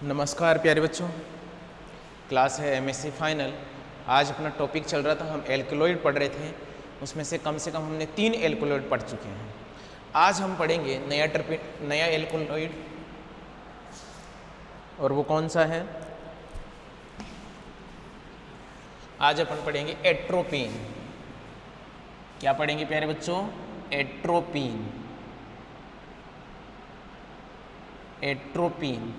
नमस्कार प्यारे बच्चों, क्लास है एमएससी फाइनल। आज अपना टॉपिक चल रहा था, हम एल्कलॉइड पढ़ रहे थे। उसमें से कम हमने 3 एल्कलॉइड पढ़ चुके हैं। आज हम पढ़ेंगे नया एल्कलॉइड, और वो कौन सा है? आज अपन पढ़ेंगे एट्रोपीन। क्या पढ़ेंगे प्यारे बच्चों? एट्रोपीन। एट्रोपीन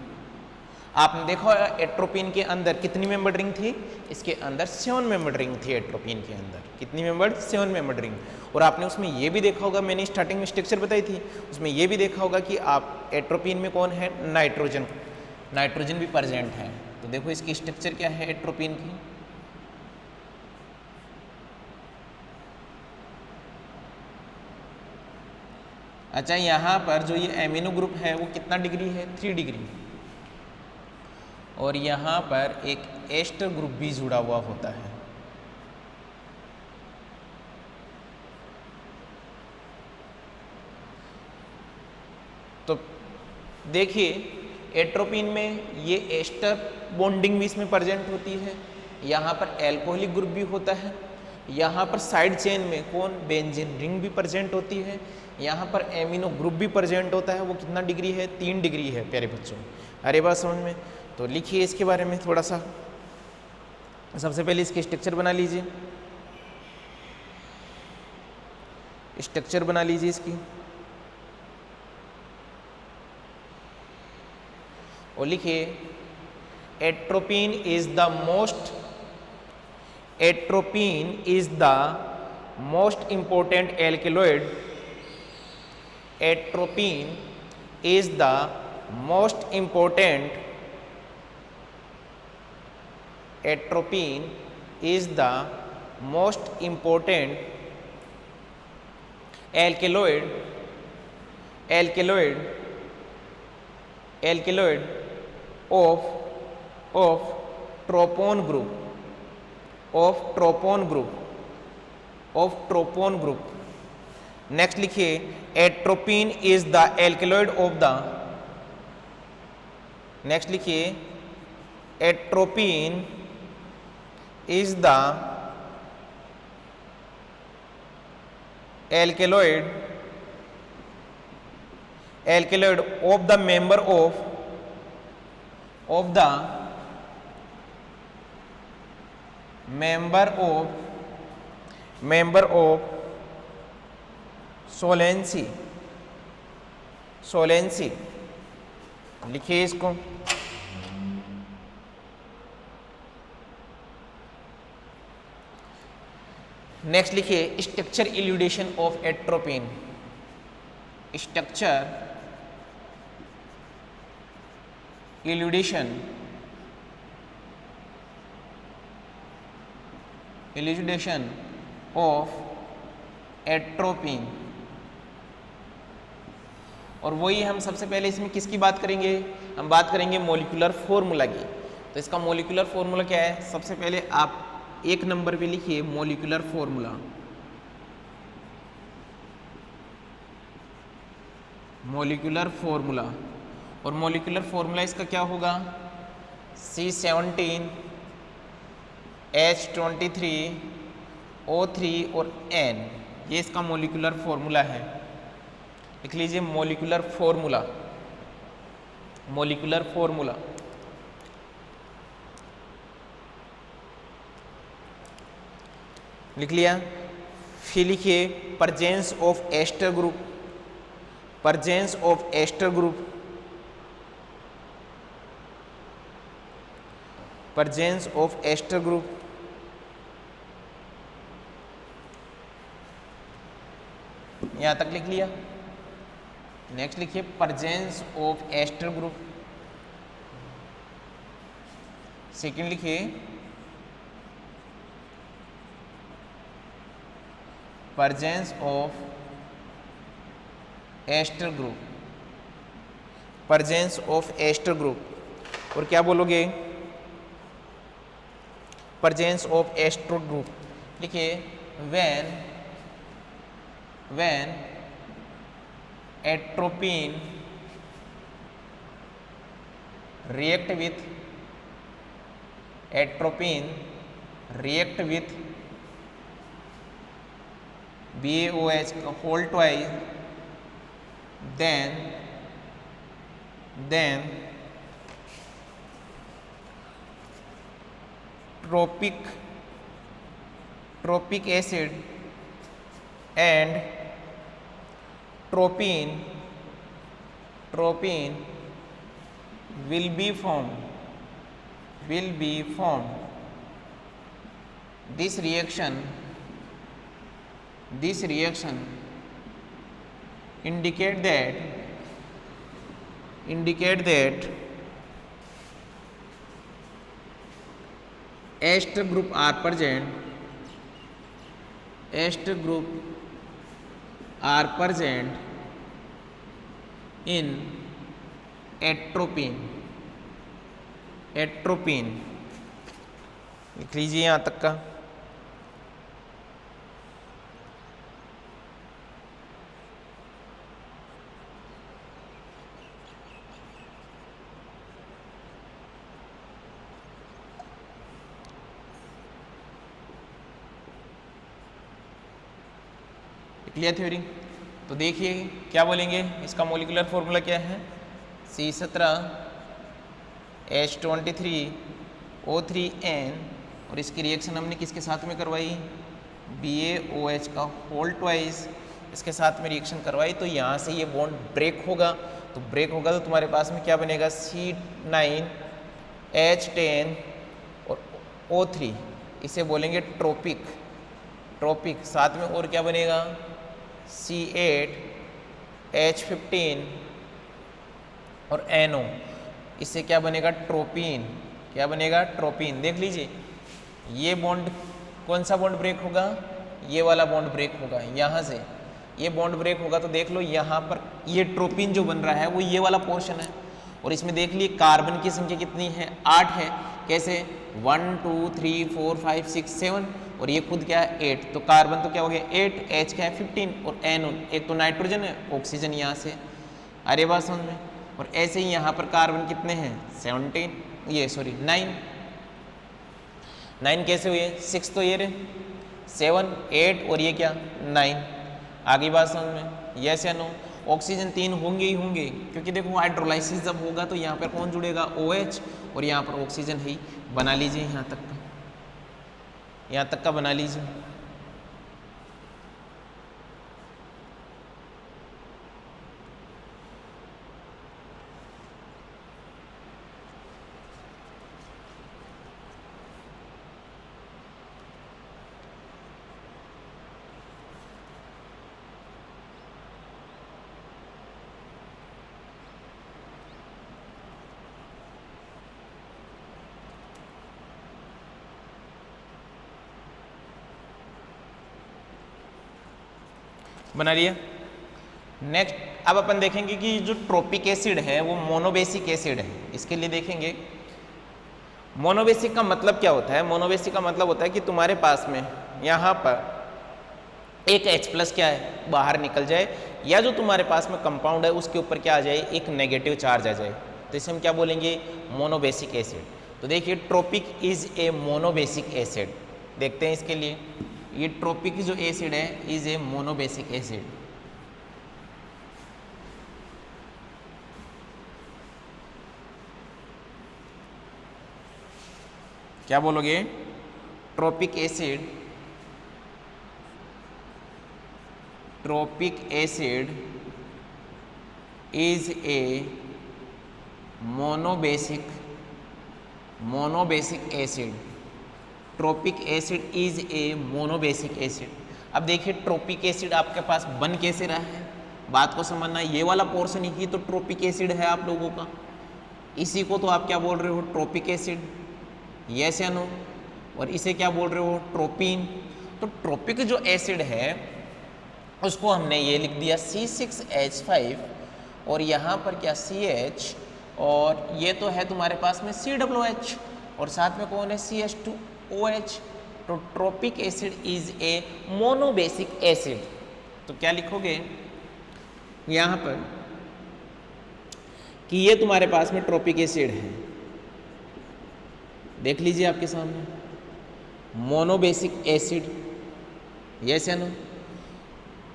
आपने देखा होगा एट्रोपीन के अंदर कितनी मेंबर्ड रिंग थी? इसके अंदर 7 मेंबर्ड रिंग थी। एट्रोपीन के अंदर कितनी मेंबर्ड? 7 membered ring. और आपने उसमें ये भी देखा होगा, मैंने स्टार्टिंग में स्ट्रक्चर बताई थी, उसमें ये भी देखा होगा कि आप एट्रोपीन में कौन है? नाइट्रोजन। नाइट्रोजन भी प्रेजेंट है। तो देखो इसकी स्ट्रक्चर क्या है एट्रोपीन की। अच्छा, यहाँ पर जो ये एमिनो ग्रुप है वो कितना डिग्री है? 3 डिग्री। और यहाँ पर एक एस्टर ग्रुप भी जुड़ा हुआ होता है। तो देखिए एट्रोपीन में ये एस्टर बॉन्डिंग भी इसमें प्रेजेंट होती है। यहाँ पर एल्कोहलिक ग्रुप भी होता है। यहाँ पर साइड चेन में कौन? बेंजीन रिंग भी प्रेजेंट होती है। यहाँ पर एमिनो ग्रुप भी प्रेजेंट होता है। वो कितना डिग्री है? 3 डिग्री है प्यारे बच्चों। अरे बात समझ में? तो लिखिए इसके बारे में थोड़ा सा। सबसे पहले इसकी स्ट्रक्चर बना लीजिए। स्ट्रक्चर बना लीजिए इसकी, और लिखिए atropine is the most important alkaloid. Atropine is the most important Atropine is the most important alkaloid of tropone group. Next लिखिए atropine is the alkaloid of the, next लिखिए atropine is the alkaloid of the member of solanaceae. लिखिए इसको। Next लिखिए structure elucidation of atropine. Structure elucidation of atropine. और वही हम सबसे पहले इसमें किसकी बात करेंगे? हम बात करेंगे मॉलिक्यूलर फॉर्मूला की। तो इसका मॉलिक्यूलर फॉर्मूला क्या है? सबसे पहले आप 1 नंबर पे लिखिए मॉलिक्यूलर फॉर्मूला। और मॉलिक्यूलर फॉर्मूला इसका क्या होगा? C17 H23 O3 और N, ये इसका मॉलिक्यूलर फॉर्मूला है। लिख लीजिए मॉलिक्यूलर फॉर्मूला। लिख लिया। फिर लिखिए प्रेजेंस ऑफ एस्टर ग्रुप। यहां तक लिख लिया। नेक्स्ट लिखिए presence of ester group. Second लिखिए presence of एस्टर ग्रुप। और क्या बोलोगे? presence of ester group. लिखिए when atropine react with atropine, react with BaOH whole twice, then tropic acid and tropine will be formed. This reaction indicate that ester group are present in atropine. लिख लीजिए यहाँ तक का। Clear theory. तो देखिए क्या बोलेंगे, इसका मॉलिक्यूलर फॉर्मूला क्या है, C17H23O3N, और इसकी रिएक्शन हमने किसके साथ में करवाई, BaOH का होल ट्वाइस इसके साथ में रिएक्शन करवाई। तो यहाँ से ये बॉन्ड ब्रेक होगा, तो तुम्हारे पास में क्या बनेगा, C9H10 और O3, इसे बोलेंगे ट्रोपिक। साथ में और क्या बनेगा, C8H15 और NO, इससे क्या बनेगा, ट्रोपिन। देख लीजिए ये बॉन्ड, कौन सा बॉन्ड ब्रेक होगा, ये वाला बॉन्ड ब्रेक होगा। यहाँ से ये बॉन्ड ब्रेक होगा तो देख लो यहाँ पर ये ट्रोपिन जो बन रहा है वो ये वाला पोर्शन है, और इसमें देख लिए कार्बन की संख्या कितनी है, 8 है। कैसे, 1 2 3 4 5 6 7, और ये खुद क्या है, 8। तो कार्बन तो क्या हो गया 8, H क्या है 15, और NO एक तो नाइट्रोजन है, ऑक्सीजन यहाँ से। अरे बात समझ में। और ऐसे ही यहाँ पर कार्बन कितने हैं, 9 कैसे हुए, 6 तो ये रहे, 7 8 और ये क्या 9। आगे बात समझ में, यस या नो। ऑक्सीजन 3 होंगे ही होंगे, क्योंकि देखो हाइड्रोलाइसिस जब होगा तो यहाँ पर कौन जुड़ेगा, OH, और यहाँ पर ऑक्सीजन ही। बना लीजिए यहाँ तक का बना लीजिए। बना लिया। नेक्स्ट अब अपन देखेंगे कि जो ट्रोपिक एसिड है वो मोनोबेसिक एसिड है। इसके लिए देखेंगे मोनोबेसिक का मतलब क्या होता है। मोनोबेसिक का मतलब होता है कि तुम्हारे पास में यहाँ पर एक H+ क्या है बाहर निकल जाए, या जो तुम्हारे पास में कंपाउंड है उसके ऊपर क्या आ जाए, एक नेगेटिव चार्ज आ जाए, तो इसे हम क्या बोलेंगे, मोनोबेसिक एसिड। तो देखिए trophic is a monobasic acid. देखते हैं इसके लिए, ये ट्रोपिक जो एसिड है इज ए मोनोबेसिक एसिड। क्या बोलोगे, trophic acid is a monobasic acid. Trophic acid is a monobasic acid. अब देखिए ट्रोपिक एसिड आपके पास बन कैसे रहा है, बात को समझना। ये वाला पोर्शन ही तो ट्रोपिक एसिड है आप लोगों का, इसी को तो आप क्या बोल रहे हो, ट्रोपिक एसिड, यस या नो। और इसे क्या बोल रहे हो, ट्रोपिन। तो ट्रोपिक जो एसिड है उसको हमने ये लिख दिया C6H5, और यहाँ पर क्या CH, और ये तो है तुम्हारे पास में COOH, और साथ में कौन है CH2OH। तो trophic acid is a monobasic acid. तो क्या लिखोगे यहाँ पर कि ये तुम्हारे पास में ट्रॉपिक एसिड है, देख लीजिए आपके सामने मोनोबेसिक एसिड, यस या नो।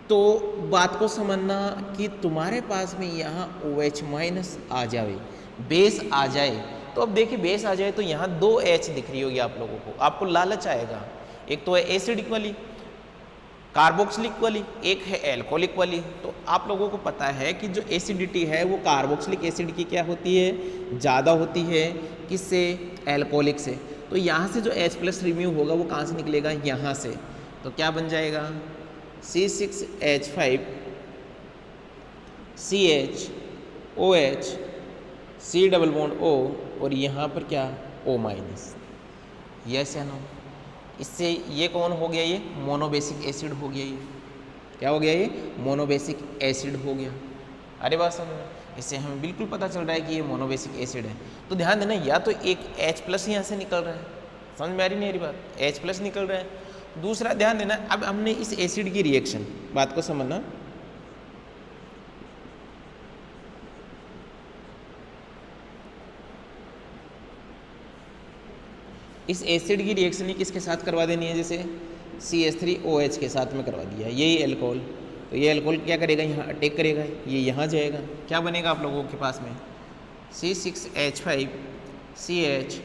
तो बात को समझना कि तुम्हारे पास में यहाँ OH माइनस आ जाए, बेस आ जाए, तो अब देखिए बेस आ जाए तो यहाँ 2 H दिख रही होगी आप लोगों को, आपको लालच आएगा। एक तो है एसिडिक वाली कार्बोक्सिलिक वाली, एक है एल्कोहलिक वाली। तो आप लोगों को पता है कि जो एसिडिटी है वो कार्बोक्सिलिक एसिड की क्या होती है, ज़्यादा होती है, किससे, एल्कोहलिक से। तो यहाँ से जो H+ रिमूव होगा वो कहाँ से निकलेगा, यहाँ से। तो क्या बन जाएगा C6H5 CH C double bond O और यहाँ पर क्या O माइनस, यस या नो। इससे ये कौन हो गया, ये मोनोबेसिक एसिड हो गया। ये क्या हो गया, ये मोनोबेसिक एसिड हो गया। अरे बात समझ में, इससे हमें बिल्कुल पता चल रहा है कि ये मोनोबेसिक एसिड है। तो ध्यान देना, या तो एक H+ यहाँ से निकल रहा है, समझ में आ रही नहीं मेरी बात, H+ निकल रहा है। दूसरा ध्यान देना, अब हमने इस एसिड की रिएक्शन, बात को समझना, इस एसिड की रिएक्शन ही किसके साथ करवा देनी है, जैसे CH3OH के साथ में करवा दिया, यही एल्कोहल। तो ये एल्कोहल क्या करेगा, यहाँ अटैक करेगा, ये यहाँ जाएगा, क्या बनेगा आप लोगों के पास में C6H5 CH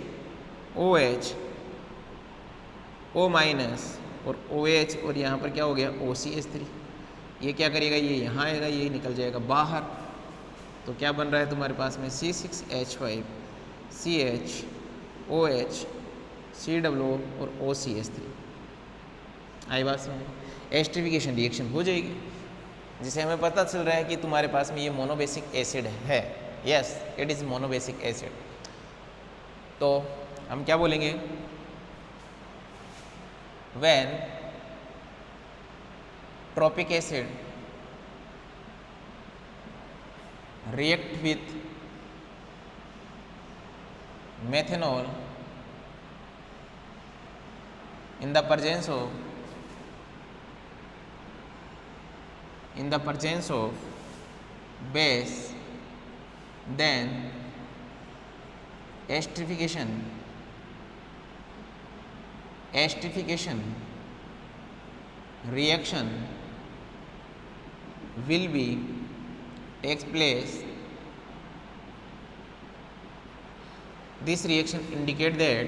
OH O minus और OH और यहाँ पर क्या हो गया OCH3। ये क्या करेगा, ये यहाँ आएगा, ये निकल जाएगा बाहर। तो क्या बन रहा है तुम्हारे पास में C6H5 CH OH COO और OCH3। आई बात समझ, एस्टरिफिकेशन रिएक्शन हो जाएगी, जिसे हमें पता चल रहा है कि तुम्हारे पास में ये मोनोबेसिक एसिड है। Yes, it is monobasic acid. तो हम क्या बोलेंगे, when tropic acid react with methanol in the presence of base, then esterification reaction will be takes place. This reaction indicate that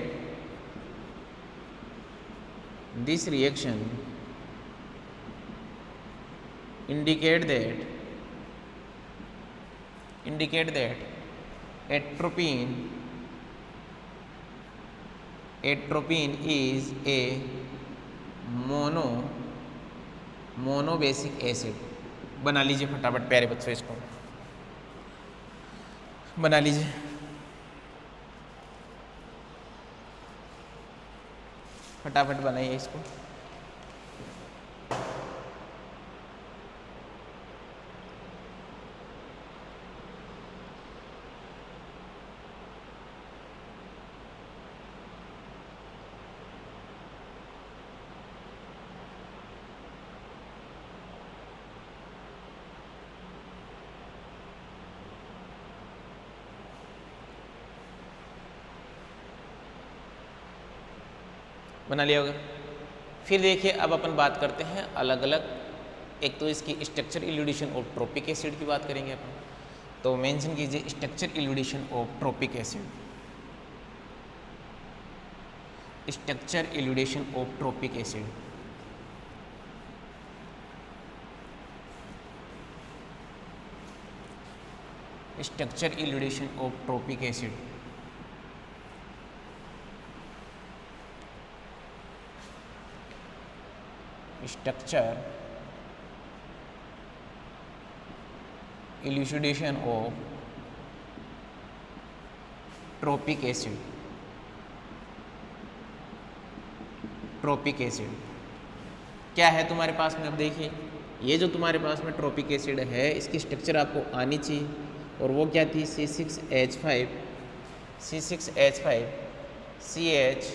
atropine is a monobasic acid. बना लीजिए फटाफट प्यारे बच्चों, इसको बना लीजिए। फटाफट बनाइए इसको। बना लिया होगा। फिर देखिए, अब अपन बात करते हैं अलग अलग, एक तो इसकी structure elucidation of tropic acid की बात करेंगे अपन। तो मेंशन कीजिए structure elucidation of tropic acid. Structure elucidation of tropic acid, structure elucidation of tropic acid. Structure elucidation of tropic acid. Tropic acid क्या है तुम्हारे पास में, अब देखिए ये जो तुम्हारे पास में ट्रॉपिक एसिड है इसकी स्ट्रक्चर आपको आनी चाहिए, और वो क्या थी C6H5 CH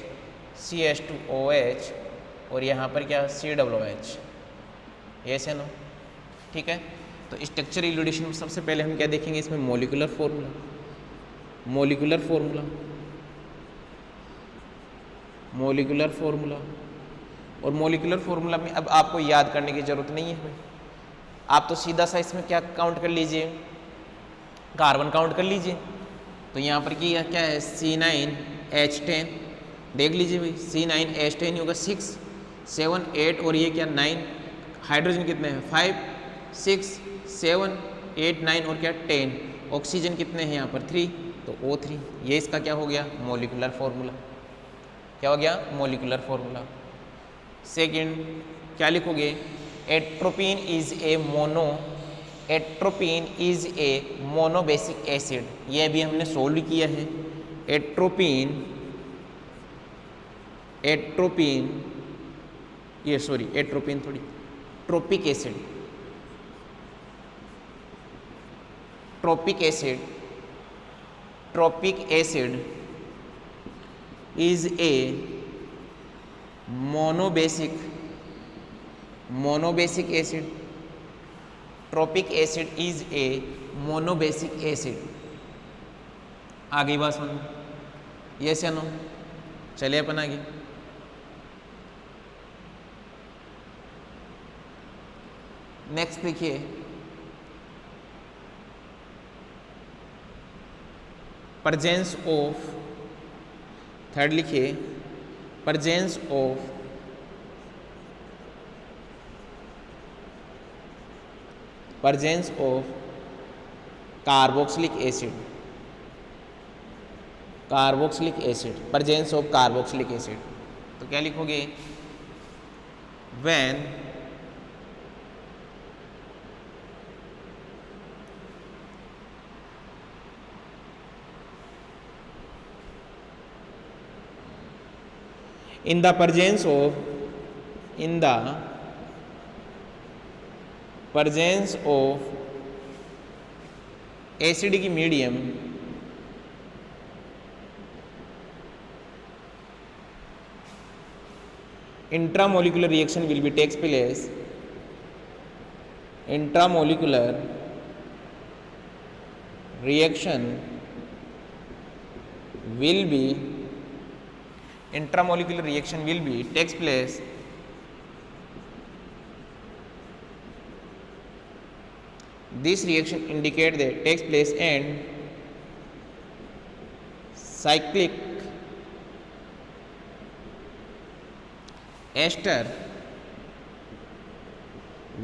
CH2OH और यहाँ पर क्या COOH, ये से नो, ठीक है। तो स्ट्रक्चर इल्यूडेशन में सबसे पहले हम क्या देखेंगे, इसमें molecular formula, molecular formula, molecular formula. और मॉलिक्यूलर फॉर्मूला में अब आपको याद करने की जरूरत नहीं है, आप तो सीधा सा इसमें क्या काउंट कर लीजिए, कार्बन काउंट कर लीजिए। तो यहाँ पर क्या है, C9H10, देख लीजिए भाई, C9H10 होगा 6, 7, 8 और ये क्या 9, हाइड्रोजन कितने हैं 5, 6, 7, 8, 9 और क्या 10, ऑक्सीजन कितने हैं यहाँ पर 3, तो O3। ये इसका क्या हो गया, मॉलिक्यूलर फॉर्मूला। क्या हो गया, मॉलिक्यूलर फॉर्मूला। सेकंड क्या लिखोगे, atropine is a mono, atropine is a monobasic acid. ये भी हमने सोल्व किया है। एट्रोपिन, एट्रोपिन, ये सॉरी एट्रोपिन थोड़ी, trophic acid, trophic acid, trophic acid is a monobasic, monobasic acid, tropic acid is a monobasic acid। आगे बात समझ, यस या नो, चलिए अपन आगे। नेक्स्ट देखिए, प्रेजेंस ऑफ, थर्ड लिखिए, presence of carboxylic acid, carboxylic acid, presence of carboxylic acid. तो क्या लिखोगे, when in the presence of, in the presence of acidic medium, intramolecular reaction will be takes place, intramolecular reaction will be, intramolecular reaction will be takes place this reaction indicate that takes place and cyclic ester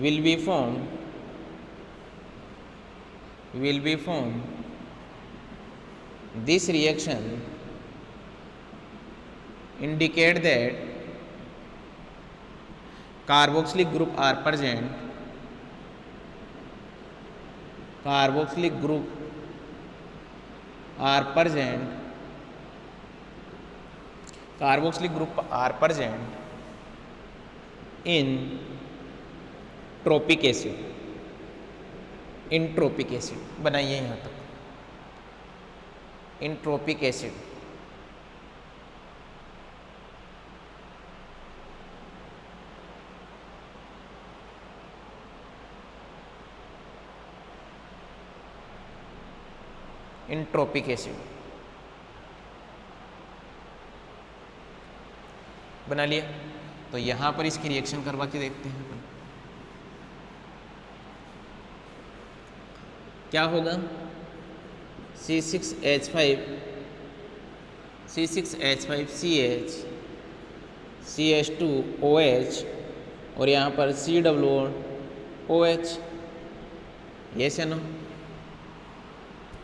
will be formed, will be formed. This reaction indicate that carboxylic group are present, carboxylic group are present, carboxylic group are present in tropic acid, in tropic acid। बनाइए यहाँ तक, in tropic acid। In trophic acid बना लिया। तो यहाँ पर इसकी reaction करवा के देखते हैं अपन क्या होगा। C6H5, C6H5CH, CH2OH और यहाँ पर COOH, यस या नो,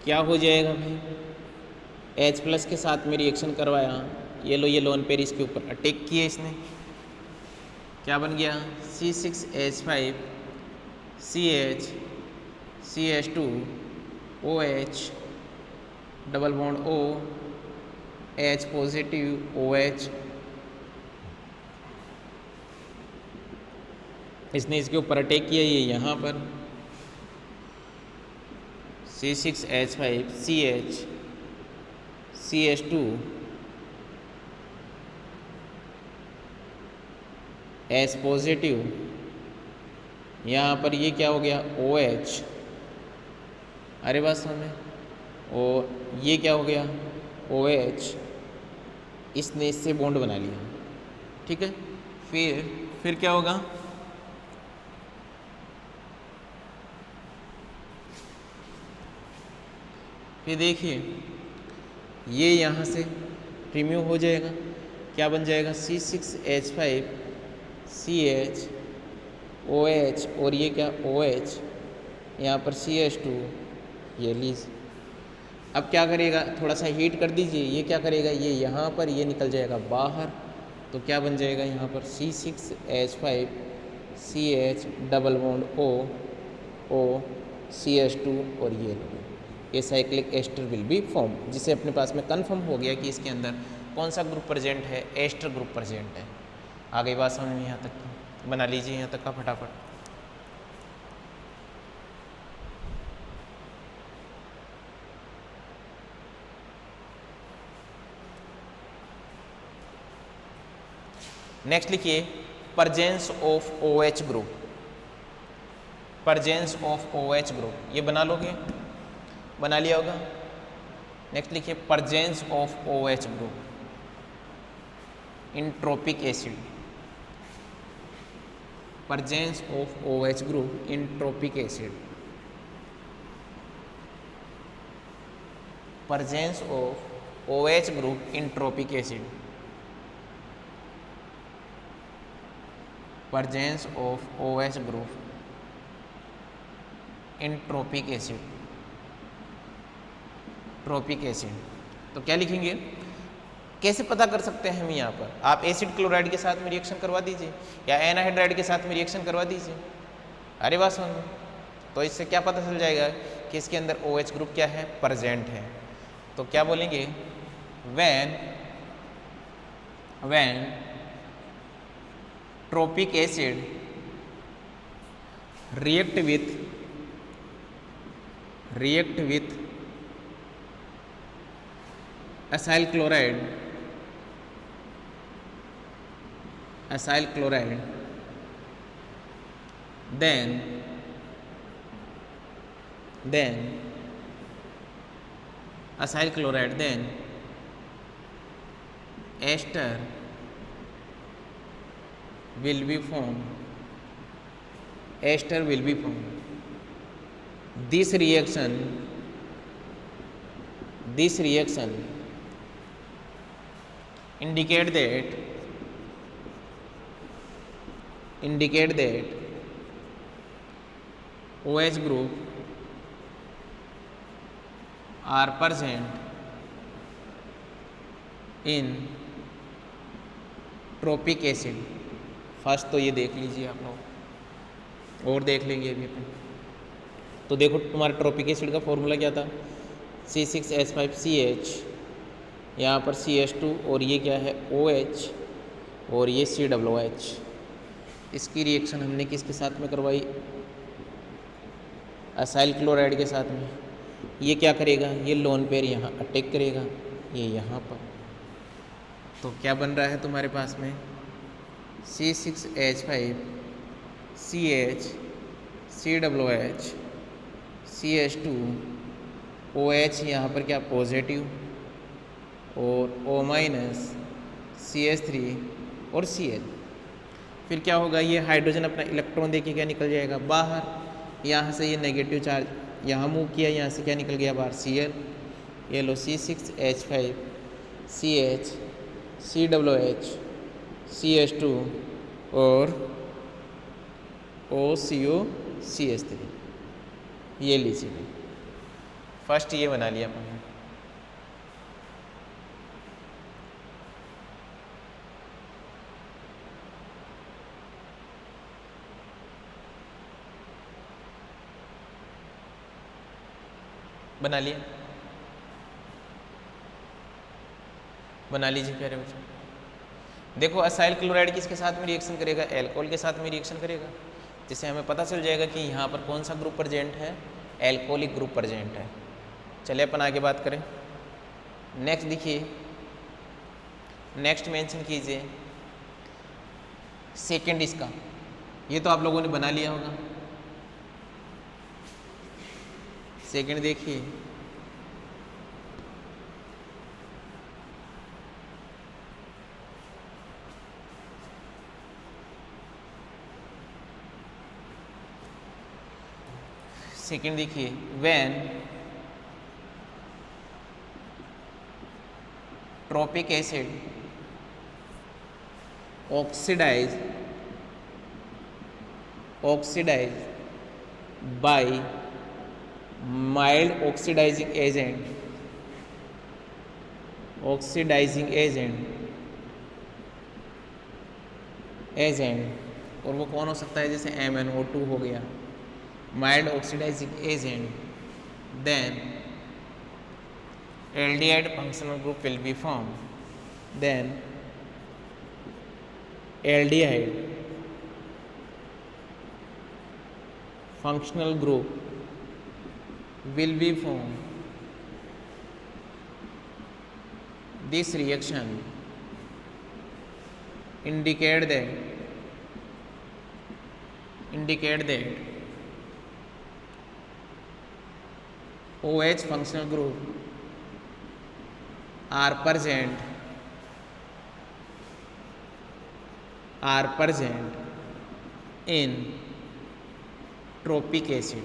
क्या हो जाएगा भाई, H+ के साथ में रिएक्शन करवाया, ये लो, ये लोन पेयर इसके ऊपर अटैक किए इसने, क्या बन गया C6H5CH, CH2OH, double bond O, H positive OH, इसने इसके ऊपर अटैक किया, ये यहाँ पर C6H5CH, CH2 H पॉजिटिव यहाँ पर ये क्या हो गया OH, अरे बात समझ में, और ये क्या हो गया OH, इसने इससे बॉन्ड बना लिया, ठीक है। फिर क्या होगा, फिर देखिए ये यहाँ से रिमूव हो जाएगा, क्या बन जाएगा C6H5CH और ये क्या OH, यहाँ पर CH2, ये लीज। अब क्या करेगा, थोड़ा सा हीट कर दीजिए, ये क्या करेगा, ये यहाँ पर ये निकल जाएगा बाहर, तो क्या बन जाएगा यहाँ पर C6H5CH double bond O CH2 और ये cyclic ester will be form, जिसे अपने पास में कंफर्म हो गया कि इसके अंदर कौन सा ग्रुप प्रेजेंट है, एस्टर ग्रुप प्रेजेंट है। आ गई बात समझ में यहाँ तक की, बना लीजिए यहाँ तक का फटाफट। नेक्स्ट लिखिए presence of OH group, presence of OH group, ये बना लोगे, बना लिया होगा। नेक्स्ट लिखिए presence of OH group in trophic acid, presence of OH group in trophic acid, presence of OH group in trophic acid, presence of OH group in tropic acid, trophic acid. तो क्या लिखेंगे, कैसे पता कर सकते हैं हम यहाँ पर, आप एसिड क्लोराइड के साथ में रिएक्शन करवा दीजिए या एनाहाइड्राइड के साथ में रिएक्शन करवा दीजिए, अरे बात समझ में, तो इससे क्या पता चल जाएगा कि इसके अंदर OH ग्रुप क्या है, प्रेजेंट है। तो क्या बोलेंगे, when tropic acid react with acyl chloride, then acyl chloride, then ester will be formed, ester will be formed. This reaction indicate that OH group are present in trophic acid. First तो ये देख लीजिए आप लोग, और देख लेंगे अभी अपन। तो देखो तुम्हारे ट्रोपिक एसिड का फॉर्मूला क्या था, C6H5CH, यहाँ पर CH2 और ये क्या है OH और ये COOH। इसकी रिएक्शन हमने किसके साथ में करवाई, असाइल क्लोराइड के साथ में। ये क्या करेगा, ये लोन पेयर यहाँ अटैक करेगा, ये यहाँ पर। तो क्या बन रहा है तुम्हारे पास में, C6H5CH COOH CH2 OH यहाँ पर क्या पॉजिटिव और O- CH3 और Cl। फिर क्या होगा, ये हाइड्रोजन अपना इलेक्ट्रॉन देके क्या निकल जाएगा बाहर, यहाँ से ये नेगेटिव चार्ज यहाँ मूव किया, यहाँ से क्या निकल गया बाहर Cl। ये लो C6H5CH COOH CH2 और OCO-CH3, ये लीजिए। फर्स्ट ये बना लिया अपन, बना लिया, बना लीजिए प्यारे बच्चों। देखो असाइल क्लोराइड किसके साथ में रिएक्शन करेगा, एल्कोहल के साथ में रिएक्शन करेगा, जिससे हमें पता चल जाएगा कि यहाँ पर कौन सा ग्रुप प्रेजेंट है, एल्कोहलिक ग्रुप प्रेजेंट है। चलिए अपन आगे बात करें। नेक्स्ट देखिए, नेक्स्ट मेंशन कीजिए सेकंड इसका, ये तो आप लोगों ने बना लिया होगा। सेकंड देखिए, सेकंड देखिए, when tropic acid oxidize by mild oxidizing agent और वो कौन हो सकता है, जैसे MnO2 हो गया, mild oxidizing agent, then aldehyde functional group will be form, then aldehyde functional group will be formed. This reaction indicate that OH functional group are present in trophic acid,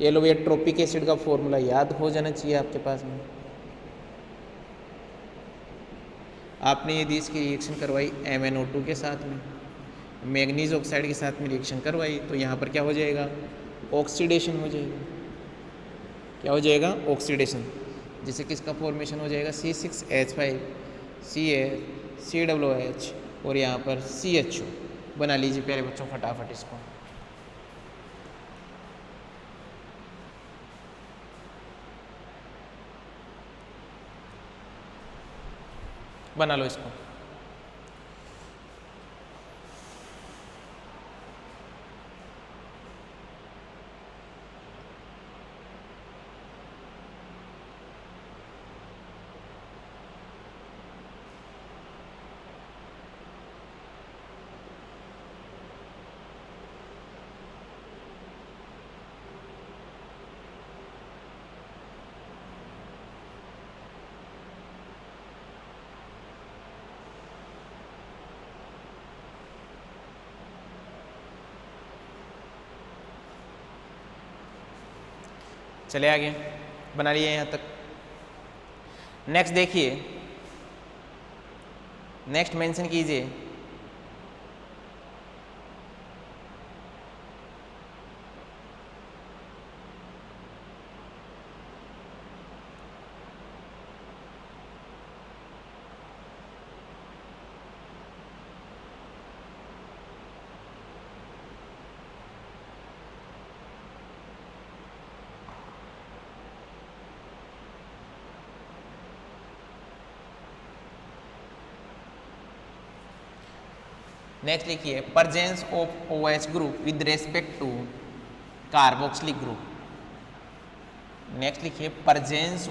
ये लो भैया, ट्रोपिक एसिड का formula याद हो जाना चाहिए आपके पास में। आपने यदि इसकी रिएक्शन करवाई MnO2 के साथ में, मैग्नीज ऑक्साइड के साथ में रिएक्शन करवाई, तो यहाँ पर क्या हो जाएगा, ऑक्सीडेशन हो जाएगा। क्या हो जाएगा, ऑक्सीडेशन। जैसे किसका फॉर्मेशन हो जाएगा, C6H5 CH और यहाँ पर CHO। बना लीजिए प्यारे बच्चों फटाफट इसको। बना लो इसको। चले आगे, बना लिए यहाँ तक। नेक्स्ट देखिए, नेक्स्ट मेंशन कीजिए, नेक्स्ट लिखिए, presence of OH group with respect to carboxylic group. Next लिखिए, presence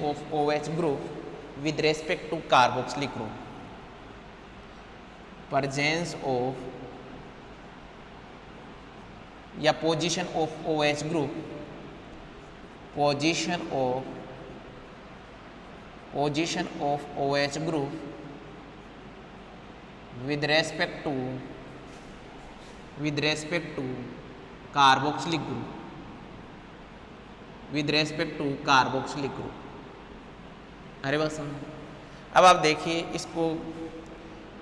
of OH group with respect to carboxylic group. Presence of या position of OH group, position of OH group with respect to carboxylic group, अरे बस। अब आप देखिए इसको,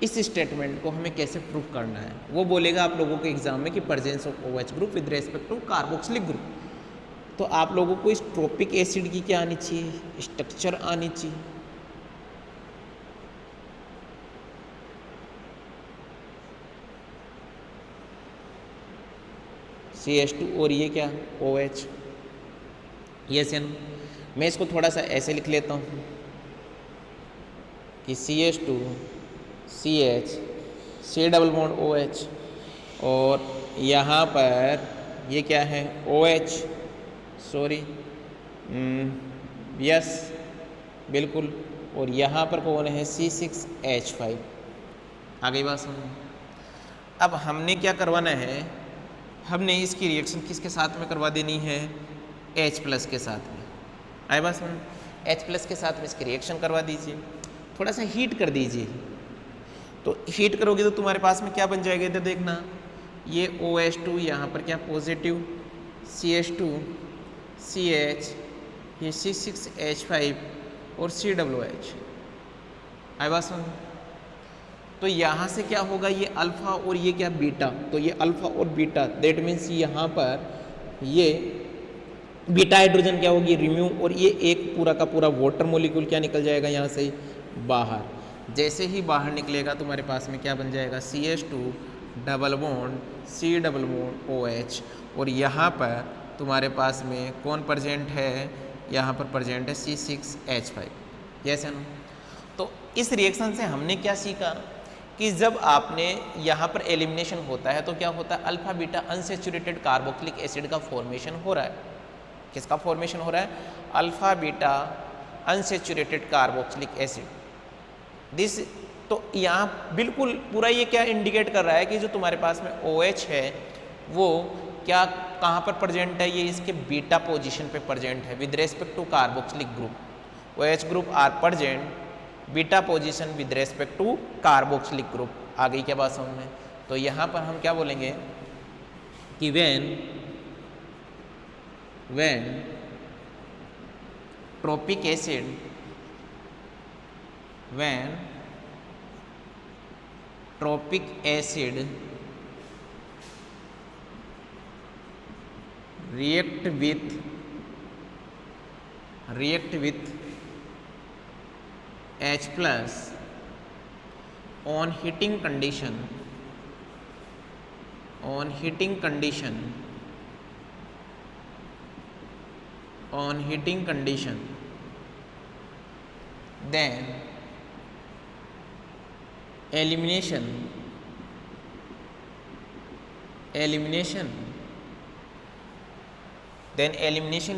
इस statement को हमें कैसे प्रूव करना है। वो बोलेगा आप लोगों के एग्जाम में कि presence of OH group with respect to carboxylic group, तो आप लोगों को इस ट्रोपिक एसिड की क्या आनी चाहिए, स्ट्रक्चर आनी चाहिए। CH2 और ये क्या, OH। यस या नो? मैं इसको थोड़ा सा ऐसे लिख लेता हूँ कि CH2 CH C double bond OH और यहाँ पर ये क्या है, OH, सॉरी, यस बिल्कुल, और यहाँ पर कौन है, C6H5। आ गई बात समझ? अब हमने क्या करवाना है, हमने इसकी रिएक्शन किसके साथ में करवा देनी है, H+ के साथ में। आए बात समझ, H+ के साथ में इसकी रिएक्शन करवा दीजिए, थोड़ा सा हीट कर दीजिए। तो हीट करोगे तो तुम्हारे पास में क्या बन जाएगा, इधर देखना, ये OH2 यहाँ पर क्या पॉजिटिव, CH2 CH, ये C6H5 और COOH। आए बात समझ। तो यहाँ से क्या होगा, ये अल्फा और ये क्या बीटा, तो ये अल्फा और बीटा, दैट मीन्स यहाँ पर ये बीटा हाइड्रोजन क्या होगी, रिम्यूव, और ये एक पूरा का पूरा वाटर मॉलिक्यूल क्या निकल जाएगा यहाँ से बाहर। जैसे ही बाहर निकलेगा तुम्हारे पास में क्या बन जाएगा, CH2 double bond C double bond OH, और यहाँ पर तुम्हारे पास में कौन प्रेजेंट है, यहाँ पर प्रेजेंट है C6H5। यस है ना। तो इस रिएक्शन से हमने क्या सीखा कि जब आपने यहाँ पर एलिमिनेशन होता है तो क्या होता है, alpha beta unsaturated carboxylic acid का फॉर्मेशन हो रहा है। किसका फॉर्मेशन हो रहा है, alpha beta unsaturated carboxylic acid this. तो यहाँ बिल्कुल पूरा ये क्या इंडिकेट कर रहा है कि जो तुम्हारे पास में OH है वो क्या कहाँ पर प्रेजेंट है, ये इसके बीटा पोजीशन पे प्रेजेंट है with respect to carboxylic group. OH group are present beta position with respect to carboxylic group. आ गई क्या बात समझ में। तो यहाँ पर हम क्या बोलेंगे कि when tropic acid react with H+ on heating condition then elimination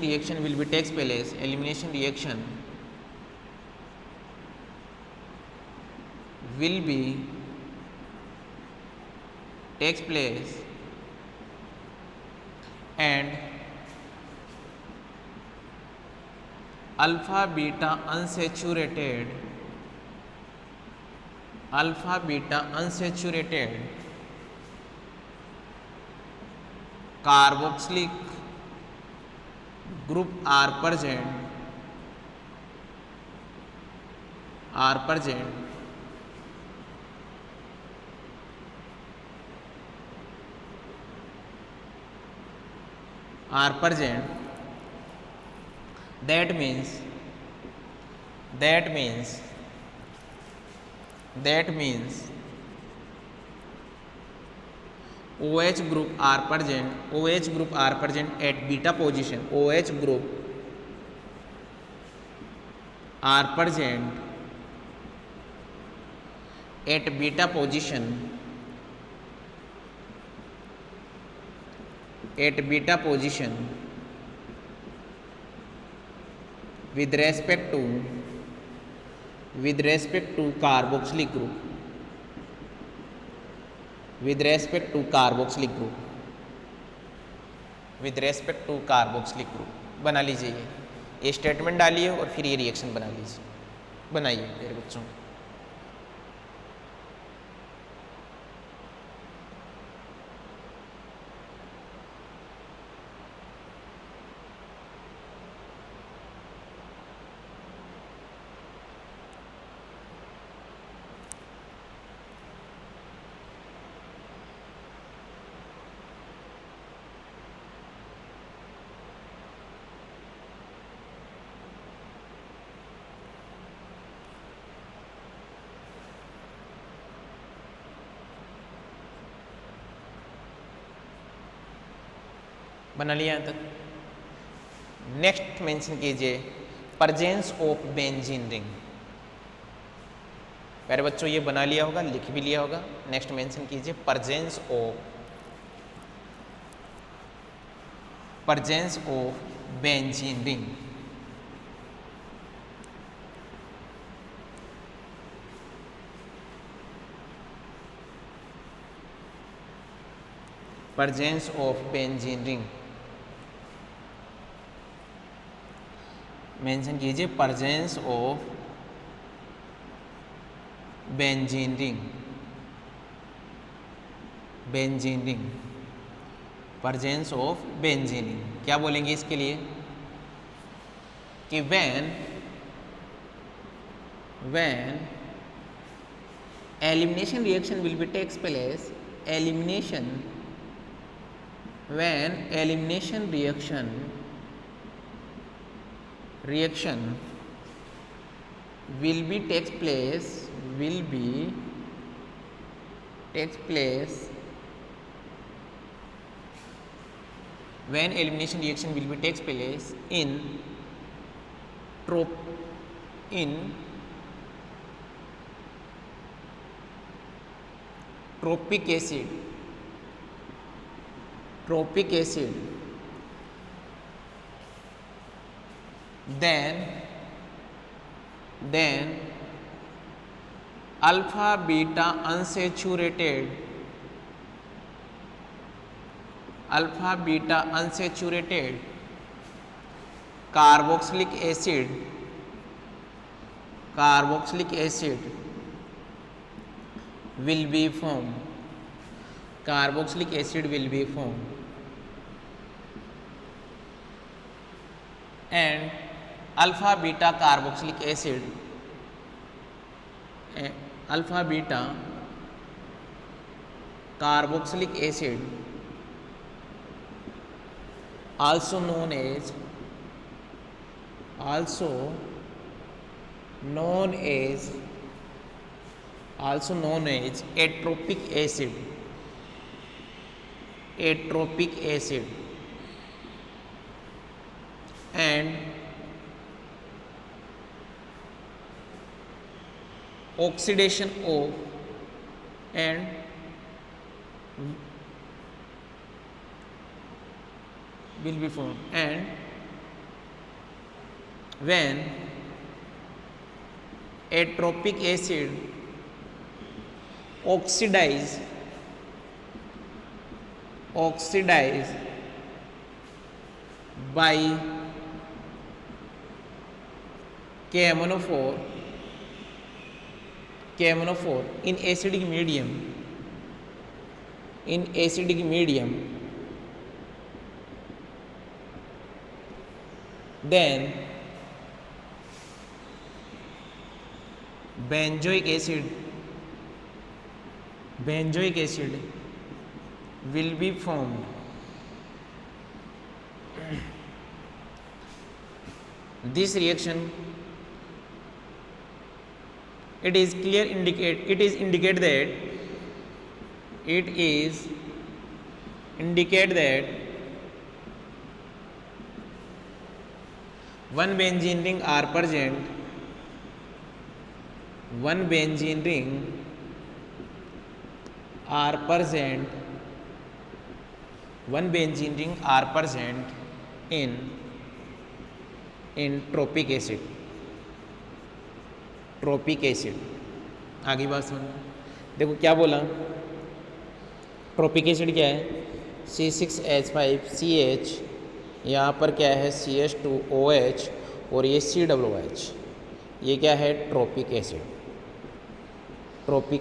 reaction will be takes place. Elimination reaction will be takes place and alpha beta unsaturated carboxylic group are present that means OH group are present at beta position. OH group are present at beta position with respect to carboxylic group बना लीजिए। ये statement डालिए और फिर ये reaction बना लीजिए, बनाइए मेरे बच्चों। बना लिया यहाँ तक। नेक्स्ट मेंशन कीजिए प्रेजेंस ऑफ बेंजीन रिंग। प्यारे बच्चों ये बना लिया होगा, लिख भी लिया होगा। नेक्स्ट मेंशन कीजिए presence of benzene ring. presence of benzene ring, mention कीजिए presence of benzene ring, benzene ring, presence of benzene ring। क्या बोलेंगे इसके लिए कि when elimination reaction will be takes place, when elimination reaction will be takes place when elimination reaction will be takes place in tropic acid, then alpha beta unsaturated carboxylic acid will be formed, and alpha beta carboxylic acid also known as atropic acid and oxidation of will be formed, and when atropic acid oxidize by KMnO4 in acidic medium, then benzoic acid will be formed. This reaction it is indicate that one benzene ring are present, in tropic acid। आगे बात समझ, देखो क्या बोला, trophic acid क्या है, C6H5CH, यहाँ पर क्या है CH2OH और ये COOH, ये क्या है ट्रोपिक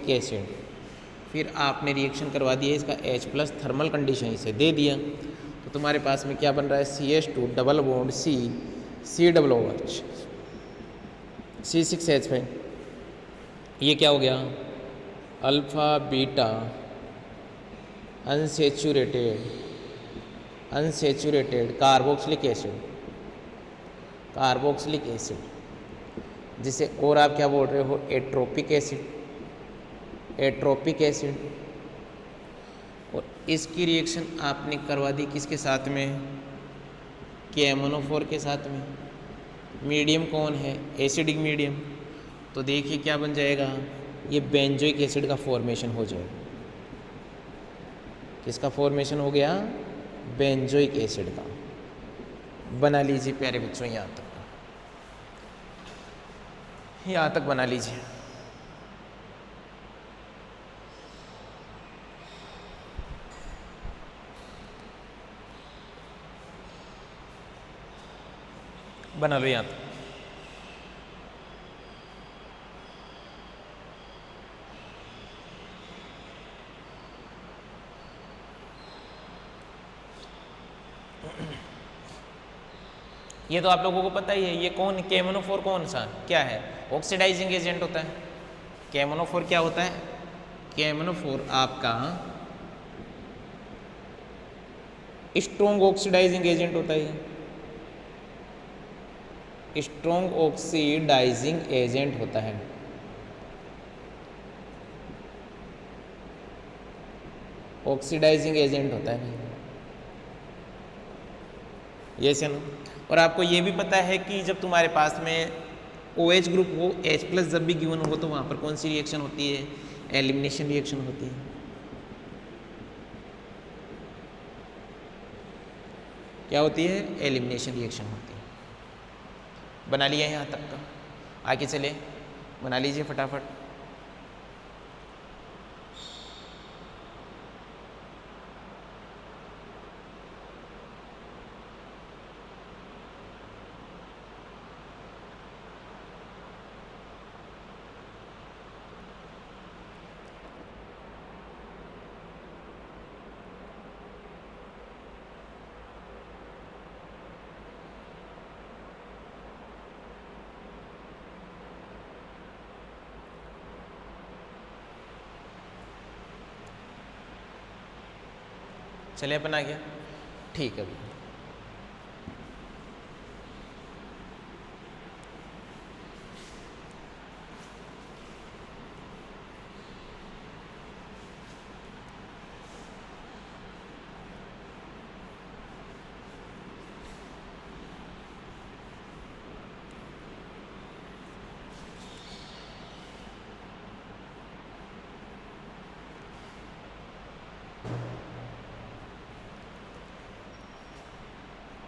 एसिड। फिर आपने रिएक्शन करवा दिया इसका H+ थर्मल कंडीशन इसे दे दिया, तो तुम्हारे पास में क्या बन रहा है CH2 double bond COOH C6H5, ये क्या हो गया alpha beta unsaturated carboxylic acid, जिसे और आप क्या बोल रहे हो एट्रोपिक एसिड। और इसकी रिएक्शन आपने करवा दी किसके साथ में, KMnO4 के साथ में। मीडियम कौन है, एसिडिक मीडियम, तो देखिए क्या बन जाएगा, ये बेंजोइक एसिड का फॉर्मेशन हो जाएगा। किसका फॉर्मेशन हो गया, बेंजोइक एसिड का। बना लीजिए प्यारे बच्चों, यहाँ तक बना लीजिए। बना लो यहाँ तक। ये तो आप लोगों को पता ही है, ये कौन KMnO4 कौन सा क्या है, ऑक्सीडाइजिंग एजेंट होता है। KMnO4 क्या होता है, KMnO4 आपका स्ट्रॉन्ग ऑक्सीडाइजिंग एजेंट होता है, स्ट्रॉन्ग ऑक्सीडाइजिंग एजेंट होता है। ऑक्सीडाइजिंग एजेंट होता है ये से ना। और आपको ये भी पता है कि जब तुम्हारे पास में OH ग्रुप हो, H+ जब भी गिवन हो तो वहाँ पर कौन सी रिएक्शन होती है, एलिमिनेशन रिएक्शन होती है। क्या होती है, एलिमिनेशन रिएक्शन होती है। बना लिया यहाँ तक का, आगे चले बना लीजिए फटाफट। चलिए अपन आ गया, ठीक है भैया।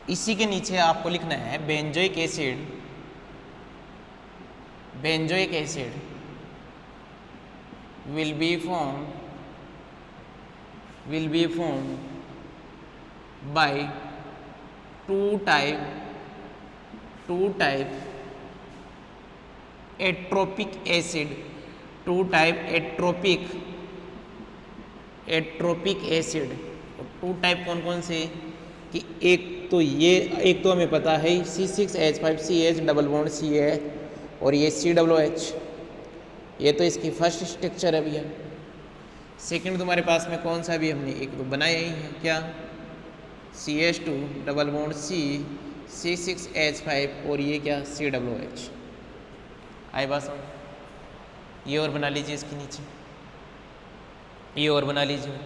इसी के नीचे आपको लिखना है benzoic acid, benzoic acid will be formed by two type atropic acid, atropic acid. Two type कौन कौन से, कि एक तो ये, एक तो हमें पता है C6H5CH डबल बॉन्ड CH और ये COOH, ये तो इसकी फर्स्ट स्ट्रक्चर है भैया। सेकंड तुम्हारे पास में कौन सा भी हमने एक तो बनाया ही है, क्या, CH2 double bond C C6H5 और ये क्या COOH। आई बात समझ, ये और बना लीजिए इसके नीचे, ये और बना लीजिए।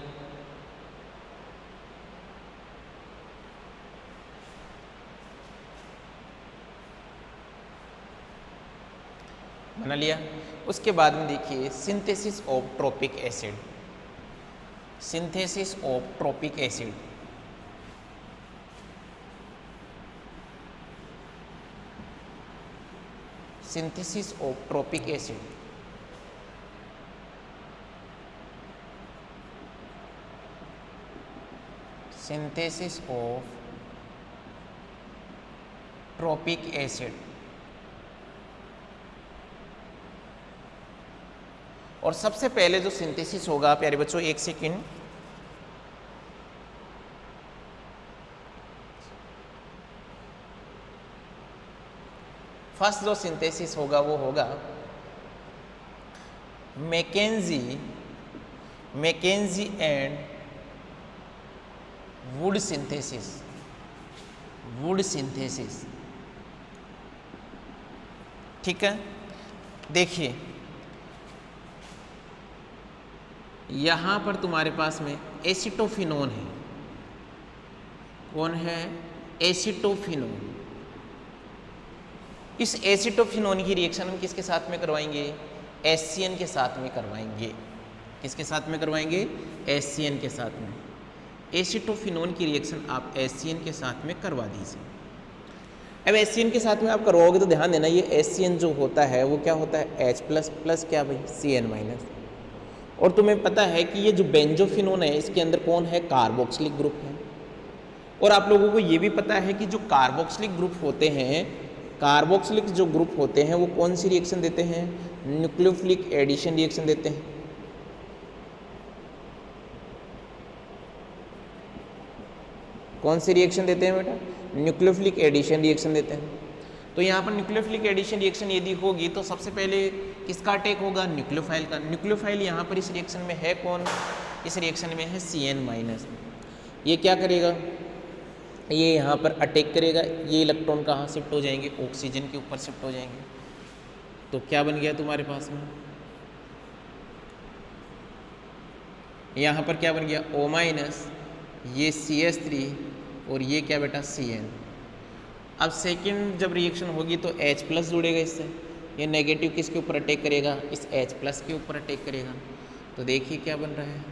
बना लिया। उसके बाद में देखिए synthesis of trophic acid, synthesis of trophic acid. Synthesis of trophic acid, synthesis of trophic acid. और सबसे पहले जो सिंथेसिस होगा प्यारे बच्चों, एक सेकंड, फर्स्ट जो सिंथेसिस होगा वो होगा McKenzie and Wood synthesis, Wood synthesis. ठीक है, देखिए यहाँ पर तुम्हारे पास में एसिटोफिनोन है, कौन है, एसिटोफिनोन। इस एसिटोफिनोन की रिएक्शन हम किसके साथ में करवाएंगे, HCN के साथ में करवाएंगे। किसके साथ में करवाएंगे, HCN के साथ में। एसिटोफिनोन की रिएक्शन आप HCN के साथ में करवा दीजिए। अब HCN के साथ में आप करवाओगे तो ध्यान देना, ये HCN जो होता है वो क्या होता है, H+ प्लस क्या भाई, CN-। और तुम्हें पता है कि ये जो बेंजोफिनोन है इसके अंदर कौन है, कार्बोक्सिलिक ग्रुप है। और आप लोगों को ये भी पता है कि जो कार्बोक्सिलिक ग्रुप होते हैं कार्बोक्सिलिक जो ग्रुप होते हैं वो कौन सी रिएक्शन देते हैं? न्यूक्लियोफिलिक एडिशन रिएक्शन देते हैं। कौन सी रिएक्शन देते हैं बेटा? न्यूक्लियोफिलिक एडिशन रिएक्शन देते हैं। तो यहाँ पर न्यूक्लियोफिलिक एडिशन रिएक्शन यदि होगी तो सबसे पहले किसका अटैक होगा? न्यूक्लियोफाइल का। न्यूक्लियोफाइल यहाँ पर इस रिएक्शन में है कौन? इस रिएक्शन में है CN-। ये क्या करेगा? ये यहाँ पर अटैक करेगा, ये इलेक्ट्रॉन कहाँ शिफ्ट हो जाएंगे? ऑक्सीजन के ऊपर शिफ्ट हो जाएंगे। तो क्या बन गया तुम्हारे पास में? यहाँ पर क्या बन गया? O-, ये CH3 और ये क्या बेटा? CN। अब सेकंड जब रिएक्शन होगी तो H+ जुड़ेगा इससे, ये नेगेटिव किसके ऊपर अटैक करेगा? इस H+ के ऊपर अटैक करेगा। तो देखिए क्या बन रहा है,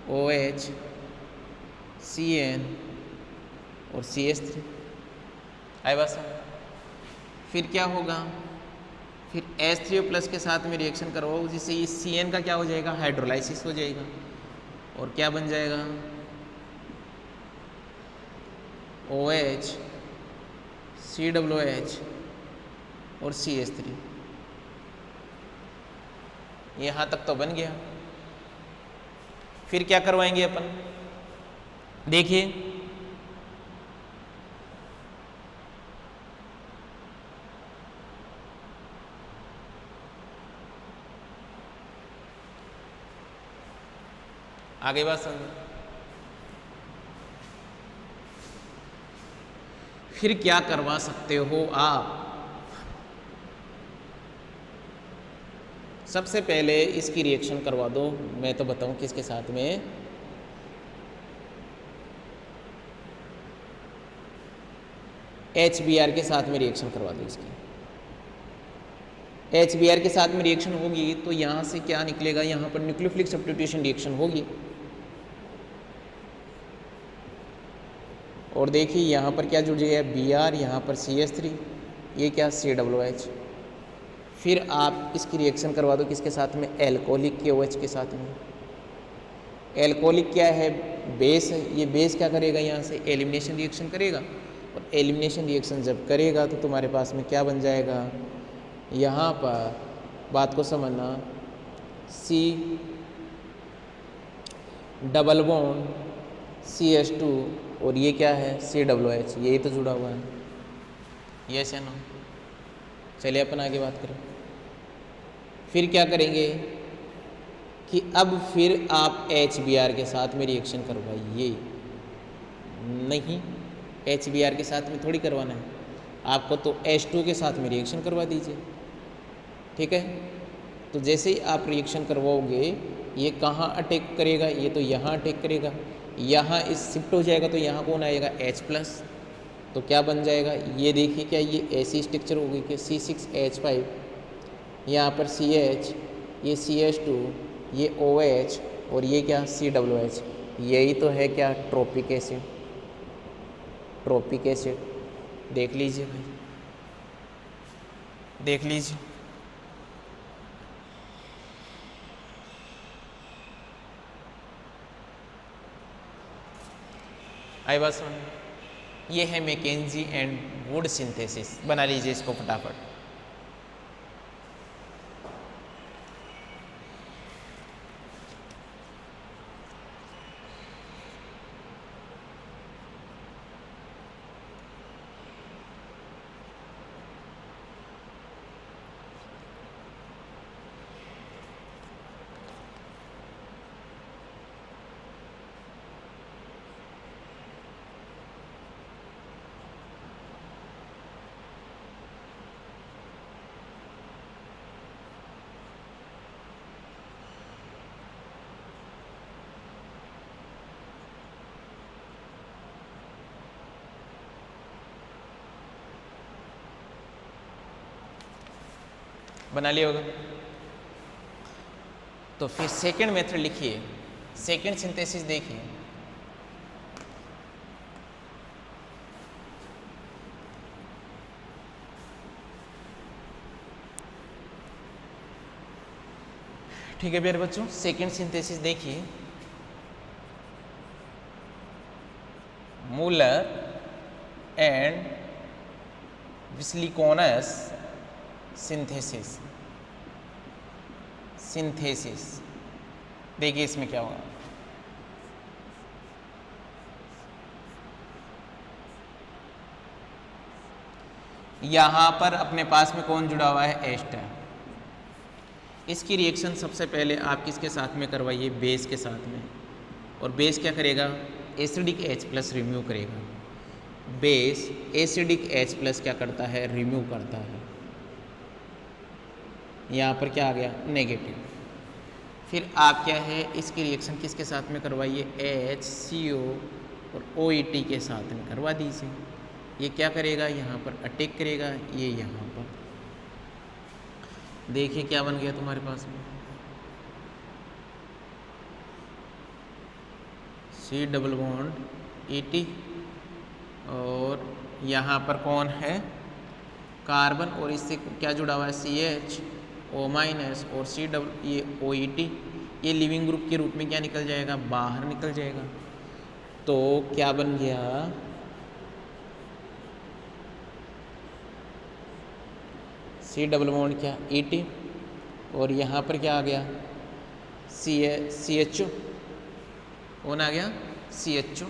OH, CN और CH3। आए बात समझ? फिर क्या होगा? फिर H3O+ के साथ में रिएक्शन करवाओ, जिससे ये CN का क्या हो जाएगा? हाइड्रोलाइसिस हो जाएगा और क्या बन जाएगा? OH, COOH और CH3। यहाँ तक तो बन गया। फिर क्या करवाएंगे अपन? देखिए आगे बात समझो। फिर क्या करवा सकते हो आप? सबसे पहले इसकी रिएक्शन करवा दो, मैं तो बताऊं किसके साथ में? HBr के साथ में रिएक्शन करवा दो इसकी। HBr के साथ में रिएक्शन होगी तो यहाँ से क्या निकलेगा? यहाँ पर न्यूक्लियोफिलिक सब्स्टिट्यूशन रिएक्शन होगी। और देखिए यहाँ पर क्या जुड़ जाएगा? Br, यहाँ पर CH3, ये क्या? COOH। फिर आप इसकी रिएक्शन करवा दो किसके साथ में? एल्कोहलिक के OH के साथ में। एल्कोहलिक क्या है? बेस है। ये बेस क्या करेगा? यहाँ से एलिमिनेशन रिएक्शन करेगा, और एलिमिनेशन रिएक्शन जब करेगा तो तुम्हारे पास में क्या बन जाएगा? यहाँ पर बात को समझना, C डबल बॉन्ड CH2 और ये क्या है? COOH, यही तो जुड़ा हुआ है। यस या नो? चलिए अपन आगे बात करें। फिर क्या करेंगे कि अब फिर आप HBr के साथ में रिएक्शन करवाइए। नहीं, HBr के साथ में थोड़ी करवाना है आपको, तो H2 के साथ में रिएक्शन करवा दीजिए। ठीक है? तो जैसे ही आप रिएक्शन करवाओगे, ये कहाँ अटैक करेगा? ये तो यहाँ अटैक करेगा, यहाँ इस शिफ्ट हो जाएगा तो यहाँ कौन आएगा? H+। तो क्या बन जाएगा? ये देखिए क्या ये ऐसी स्ट्रक्चर होगी कि C6H5, यहाँ पर CH, ये CH2, ये OH और ये क्या? COOH। यही तो है क्या? Trophic acid. ट्रोपिक एसिड देख लीजिए भाई, देख लीजिए। आई बात समझ? ये है मैकेंजी एंड वुड सिंथेसिस। बना लीजिए इसको फटाफट। बना लिया होगा। तो फिर सेकंड मेथड लिखिए, सेकंड सिंथेसिस देखिए। ठीक है प्यारे बच्चों, सेकंड सिंथेसिस देखिए। Muller and Wislicenus synthesis. देखिए इसमें क्या होगा, यहां पर अपने पास में कौन जुड़ा हुआ है, एस्टर। इसकी रिएक्शन सबसे पहले आप किसके साथ में करवाइए, बेस के साथ में। और बेस क्या करेगा, एसिडिक H+ रिमूव करेगा। बेस एसिडिक H+ क्या करता है, रिमूव करता है। यहाँ पर क्या आ गया, नेगेटिव। फिर आप क्या है, इसकी रिएक्शन किसके साथ में करवाइए, HCO और OET के साथ में करवा दीजिए। ये क्या करेगा, यहाँ पर अटैक करेगा, ये यहाँ पर। देखिए क्या बन गया तुम्हारे पास में, C डबल बॉन्ड ET, और यहाँ पर कौन है, कार्बन, और इससे क्या जुड़ा हुआ है, CHO- और C डबल, ये OET, ये लिविंग ग्रुप के रूप में क्या निकल जाएगा, बाहर निकल जाएगा। तो क्या बन गया, C डबल बॉन्ड क्या, ET, और यहाँ पर क्या आ गया, CHO, कौन आ गया, CHO।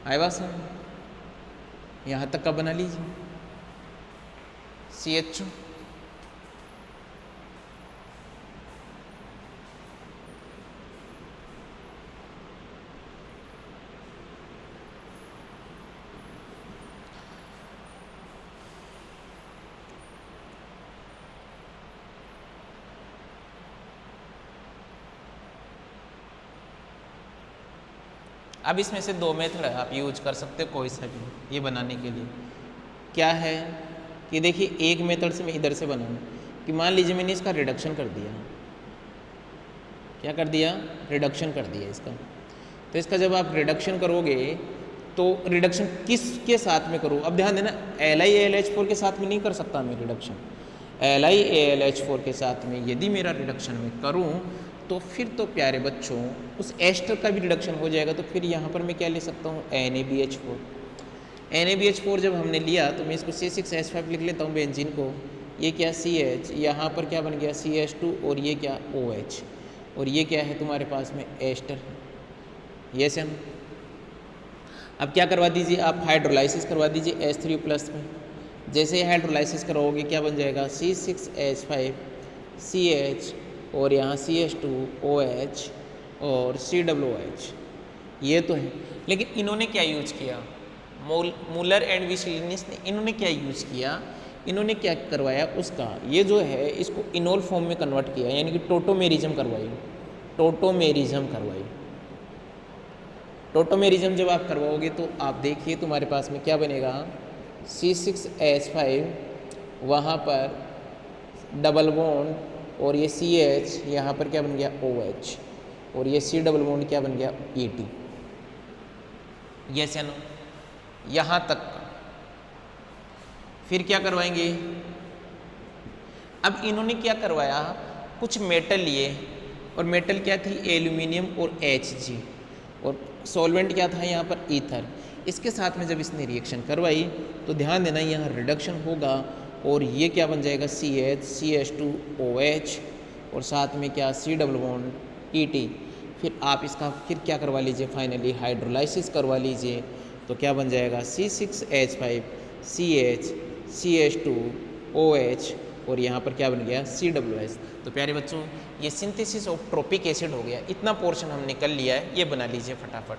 आए बात समझ, यहाँ तक का बना लीजिए, CHO। अब इसमें से दो मेथड आप यूज कर सकते हो, कोई सा भी, ये बनाने के लिए। क्या है कि देखिए, एक मेथड से मैं इधर से बनाऊँ कि मान लीजिए मैंने इसका रिडक्शन कर दिया, क्या कर दिया, रिडक्शन कर दिया इसका। तो इसका जब आप रिडक्शन करोगे तो रिडक्शन किसके साथ में करूँ, अब ध्यान देना, LiAlH4 के साथ में नहीं कर सकता मैं रिडक्शन। LiAlH4 के साथ में यदि मेरा रिडक्शन में करूँ तो फिर तो प्यारे बच्चों उस एस्टर का भी रिडक्शन हो जाएगा। तो फिर यहाँ पर मैं क्या ले सकता हूँ, NaBH4। NaBH4 जब हमने लिया तो मैं इसको C6H5 लिख लेता हूँ बेंजीन को, ये क्या CH, यहाँ पर क्या बन गया CH2, और ये क्या OH, और ये क्या है तुम्हारे पास में एस्टर। ये से हम अब क्या करवा दीजिए, आप हाइड्रोलाइसिस करवा दीजिए H3+ में। जैसे ही हाइड्रोलाइसिस कराओगे क्या बन जाएगा, C6H5 CH, और यहाँ CH2 OH और COOH। ये तो है, लेकिन इन्होंने क्या यूज किया, मूलर एंड विस्लिनिस ने इन्होंने क्या यूज किया, इन्होंने क्या करवाया, उसका ये जो है इसको इनोल फॉर्म में कन्वर्ट किया, यानी कि टोटोमेरिज्म करवाई। टोटोमेरिज्म जब आप करवाओगे तो आप देखिए तुम्हारे पास में क्या बनेगा, C6H5, वहाँ पर डबल बॉन्ड, और ये CH, यहाँ पर क्या बन गया OH, और ये C डबल बॉन्ड क्या बन गया ET। यस या नो, यहाँ तक का। फिर क्या करवाएंगे, अब इन्होंने क्या करवाया, कुछ मेटल लिए, और मेटल क्या थी, एल्यूमिनियम और Hg, और सॉल्वेंट क्या था यहाँ पर, ईथर। इसके साथ में जब इसने रिएक्शन करवाई तो ध्यान देना यहाँ रिडक्शन होगा, और ये क्या बन जाएगा CH CH2 OH, और साथ में क्या C डबल बॉन्ड ET। फिर आप इसका फिर क्या करवा लीजिए, फाइनली हाइड्रोलाइसिस करवा लीजिए, तो क्या बन जाएगा C6H5 CH CH2 OH, और यहाँ पर क्या बन गया COOH। तो प्यारे बच्चों, ये सिंथेसिस ऑफ ट्रोपिक एसिड हो गया। इतना पोर्शन हम निकल लिया है, ये बना लीजिए फटाफट।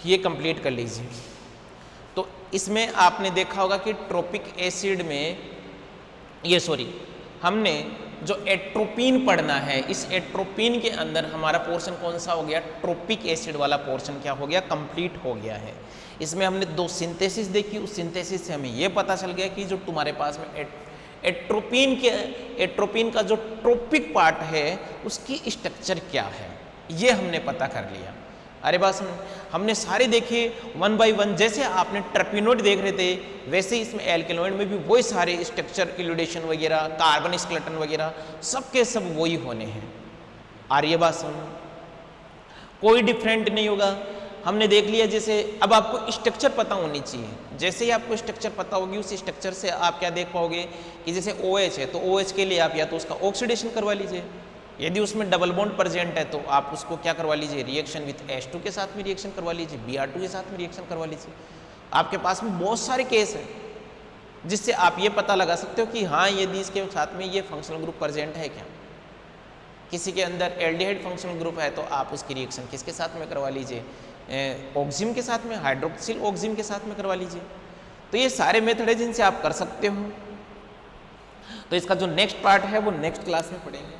ये कंप्लीट कर लीजिए। तो इसमें आपने देखा होगा कि ट्रोपिक एसिड में हमने जो एट्रोपिन पढ़ना है, इस एट्रोपिन के अंदर हमारा पोर्शन कौन सा हो गया, ट्रोपिक एसिड वाला पोर्शन क्या हो गया, कंप्लीट हो गया है। इसमें हमने दो सिंथेसिस देखी, उस सिंथेसिस से हमें यह पता चल गया कि जो तुम्हारे पास में एट्रोपिन का जो ट्रोपिक पार्ट है उसकी स्ट्रक्चर क्या है, ये हमने पता कर लिया। अरे बस हमने सारे देखे 1 बाय 1, जैसे आपने टर्पिनोइड देख रहे थे वैसे ही इसमें एल्केनॉइड में भी वही सारे स्ट्रक्चर इल्यूडेशन वगैरह, कार्बन स्केलेटन वगैरह सबके सब वही होने हैं। आ रही है बात समझ, कोई डिफरेंट नहीं होगा। हमने देख लिया, जैसे अब आपको स्ट्रक्चर पता होनी चाहिए। जैसे ही आपको स्ट्रक्चर पता होगी उस स्ट्रक्चर से आप क्या देख पाओगे कि जैसे OH है तो OH के लिए आप या तो उसका ऑक्सीडेशन करवा लीजिए, यदि उसमें डबल बॉन्ड प्रेजेंट है तो आप उसको क्या करवा लीजिए, रिएक्शन विथ H2 के साथ में रिएक्शन करवा लीजिए, Br2 के साथ में रिएक्शन करवा लीजिए। आपके पास में बहुत सारे केस हैं जिससे आप ये पता लगा सकते हो कि हाँ यदि इसके साथ में ये फंक्शनल ग्रुप प्रेजेंट है क्या। किसी के अंदर एल्डिहाइड फंक्शनल ग्रुप है तो आप उसकी रिएक्शन किसके साथ में करवा लीजिए, ऑक्सिम के साथ में, हाइड्रोक्सिल ऑक्सिम के साथ में करवा लीजिए। तो ये सारे मेथड है जिनसे आप कर सकते हो। तो इसका जो नेक्स्ट पार्ट है वो नेक्स्ट क्लास में पढ़ेंगे।